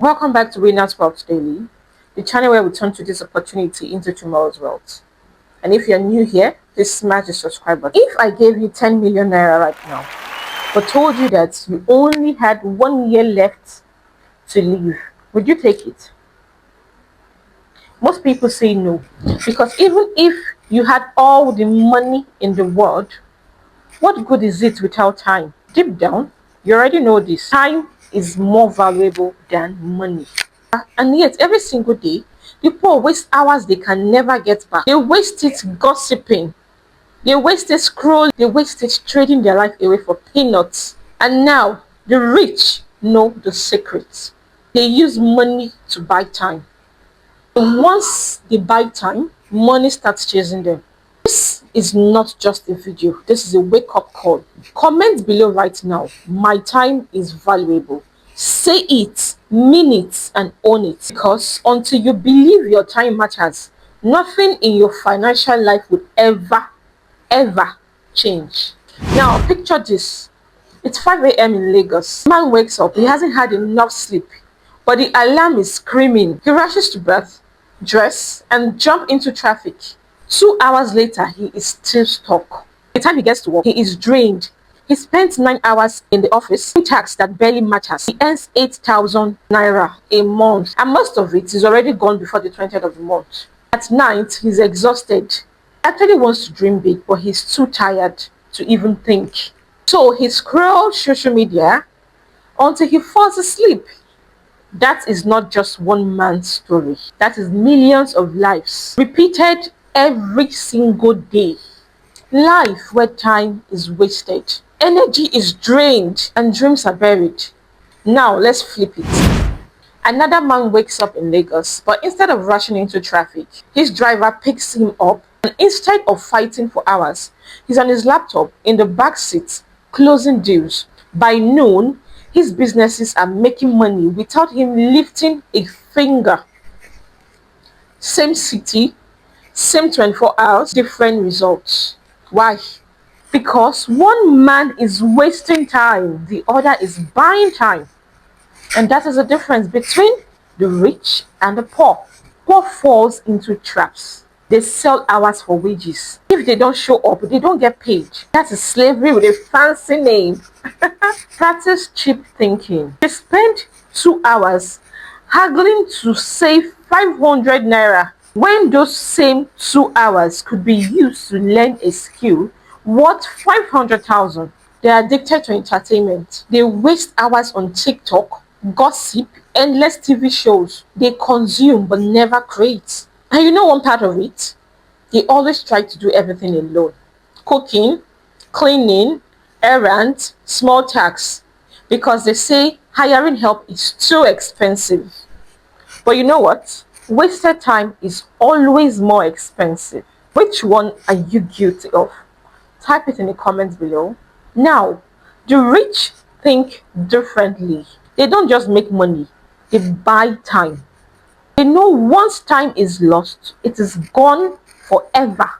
Welcome back to Winners Wealth Daily, the channel where we turn today's opportunity into tomorrow's wealth. And if you're new here, please smash the subscribe button. If I gave you 10 million naira right now, but told you that you only had 1 year left to live, would you take it? Most people say no, because even if you had all the money in the world, what good is it without time? Deep down, you already know this. Time is more valuable than money. And yet, every single day, people waste hours they can never get back. They waste it gossiping. They waste it scrolling. They waste it trading their life away for peanuts. And now, the rich know the secrets. They use money to buy time. And once they buy time, money starts chasing them. This is not just a video. This is a wake-up call. Comment below right now. My time is valuable. Say it, mean it, and own it. Because until you believe your time matters, nothing in your financial life would ever change. Now, picture this. It's 5 a.m. in Lagos. Man wakes up. He hasn't had enough sleep, but the alarm is screaming. He rushes to bath, dress, and jump into traffic. 2 hours later, he is still stuck. By the time he gets to work, he is drained. He spends 9 hours in the office, in tax that barely matters. He earns 8,000 naira a month, and most of it is already gone before the 20th of the month. At night, he's exhausted. He actually wants to dream big, but he's too tired to even think. So he scrolls social media until he falls asleep. That is not just one man's story. That is millions of lives repeated every single day. Life where time is wasted, energy is drained, and dreams are buried. Now let's flip it. Another man wakes up in Lagos, but instead of rushing into traffic, his driver picks him up, and instead of fighting for hours, he's on his laptop in the back seat closing deals. By noon, his businesses are making money without him lifting a finger. Same city, same 24 hours, different results. Why? Because one man is wasting time, the other is buying time. And that is the difference between the rich and the poor. Poor falls into traps. They sell hours for wages. If they don't show up, they don't get paid. That is slavery with a fancy name. Practice cheap thinking. They spend 2 hours haggling to save 500 naira when those same 2 hours could be used to learn a skill worth 500,000. They are addicted to entertainment. They waste hours on TikTok, gossip, endless TV shows. They consume but never create. And you know one part of it? They always try to do everything alone. Cooking, cleaning, errands, small tasks. Because they say hiring help is too expensive. But you know what? Wasted time is always more expensive. Which one are you guilty of? Type it in the comments below. Now, the rich think differently. They don't just make money, they buy time. They know once time is lost, it is gone forever.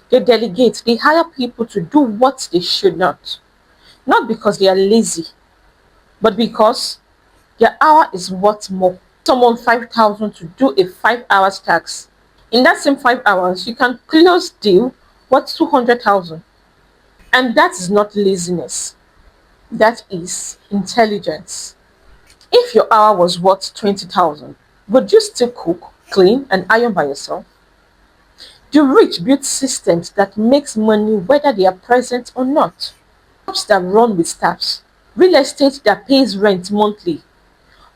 They delegate, they hire people to do what they should not. Not because they are lazy, but because their hour is worth more. Someone 5,000 to do a 5 hours tax. In that same 5 hours, you can close deal worth 200,000. And that is not laziness. That is intelligence. If your hour was worth 20,000, would you still cook, clean, and iron by yourself? The rich build systems that makes money whether they are present or not. Jobs that run with staffs, real estate that pays rent monthly,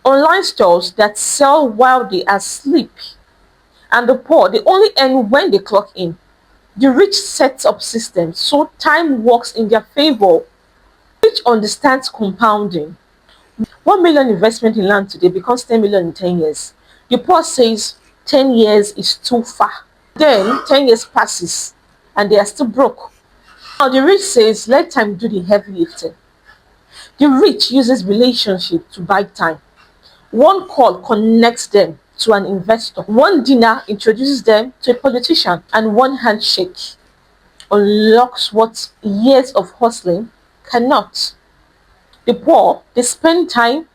online stores that sell while they are asleep, and the poor, they only earn when they clock in. The rich sets up systems so time works in their favor. Rich understands compounding. 1 million investment in land today becomes 10 million in 10 years. The poor says 10 years is too far. Then 10 years passes and they are still broke. Now the rich says let time do the heavy lifting. The rich uses relationship to buy time. One call connects them to an investor. One dinner introduces them to a politician. And one handshake unlocks what years of hustling cannot. The poor, they spend time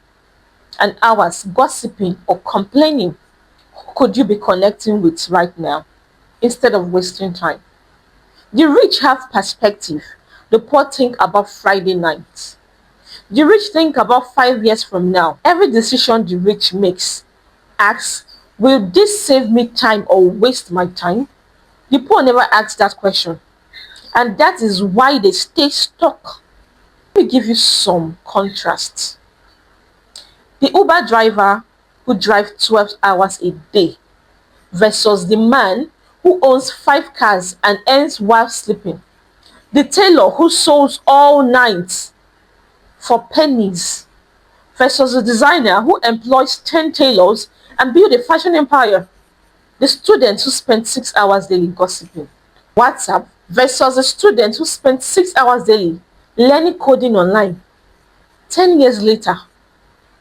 and hours gossiping or complaining, who could you be connecting with right now instead of wasting time? The rich have perspective. The poor think about Friday night. The rich think about 5 years from now. Every decision the rich makes asks, will this save me time or waste my time? The poor never asks that question. And that is why they stay stuck. Let me give you some contrast. The Uber driver who drives 12 hours a day versus the man who owns 5 cars and earns while sleeping. The tailor who sews all night for pennies versus the designer who employs 10 tailors and builds a fashion empire. The student who spent 6 hours daily gossiping. WhatsApp versus the student who spent 6 hours daily learning coding online. 10 years later,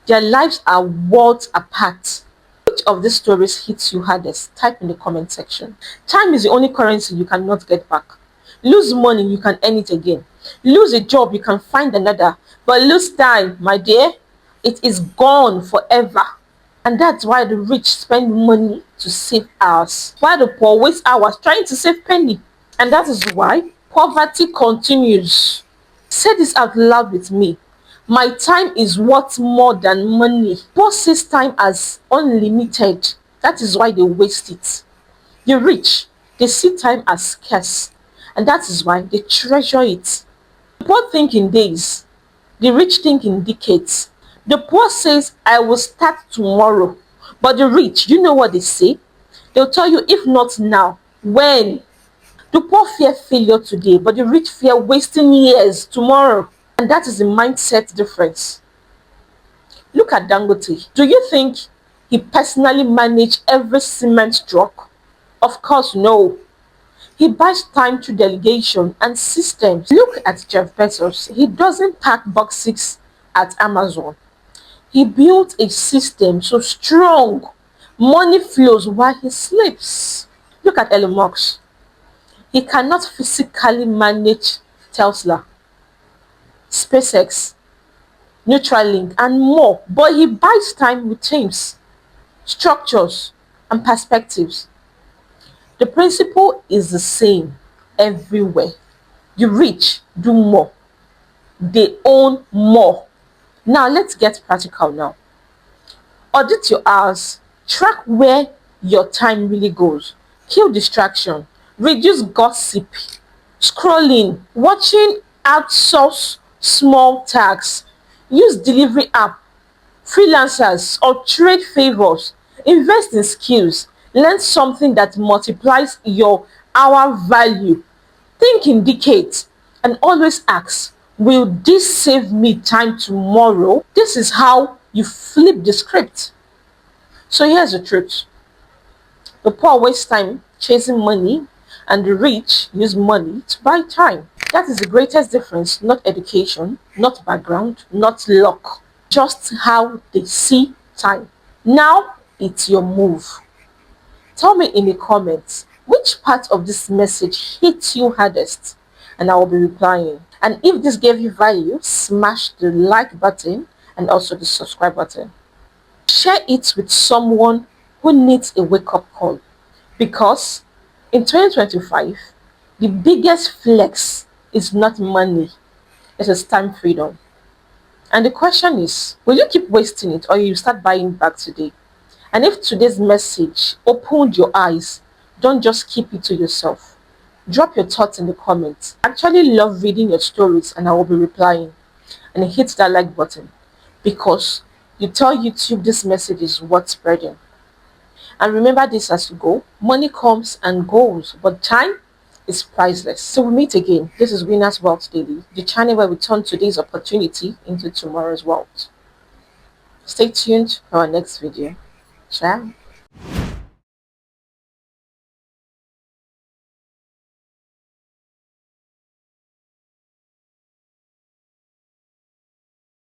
their lives are worlds apart. Which of these stories hits you hardest? Type in the comment section. Time is the only currency you cannot get back. Lose money, you can earn it again. Lose a job, you can find another. But lose time, my dear, it is gone forever. And that's why the rich spend money to save hours, while the poor waste hours trying to save penny. And that is why poverty continues. Say this out loud with me. My time is worth more than money. Poor sees time as unlimited. That is why they waste it. The rich, they see time as scarce. And that is why they treasure it. The poor think in days. The rich think in decades. The poor says, I will start tomorrow. But the rich, you know what they say? They'll tell you, if not now, when? The poor fear failure today, but the rich fear wasting years tomorrow. And that is the mindset difference. Look at Dangote. Do you think he personally managed every cement truck? Of course, no. He buys time through delegation and systems. Look at Jeff Bezos. He doesn't pack boxes at Amazon. He built a system so strong, money flows while he sleeps. Look at Elon Musk. He cannot physically manage Tesla, SpaceX, Neuralink, and more, but he buys time with teams, structures, and perspectives. The principle is the same everywhere. The rich do more, they own more. Now let's get practical now. Audit your hours, track where your time really goes, kill distraction, reduce gossip, scrolling, watching outsource small tasks, use delivery app, freelancers or trade favors, invest in skills, learn something that multiplies your hour value, think in decades, and always ask, will this save me time tomorrow? This is how you flip the script. So here's the truth. The poor waste time chasing money, and the rich use money to buy time. That is the greatest difference, not education, not background, not luck, just how they see time. Now it's your move. Tell me in the comments which part of this message hits you hardest, and I will be replying. And if this gave you value, smash the like button and also the subscribe button. Share it with someone who needs a wake-up call, because in 2025, the biggest flex is not money, it is time freedom. And the question is, will you keep wasting it or you start buying back today? And if today's message opened your eyes, don't just keep it to yourself. Drop your thoughts in the comments. I actually love reading your stories and I will be replying. And hit that like button, because you tell YouTube this message is worth spreading. And remember this as you go, money comes and goes, but time is priceless. So we meet again. This is Winners Wealth Daily, the channel where we turn today's opportunity into tomorrow's wealth. Stay tuned for our next video. Ciao.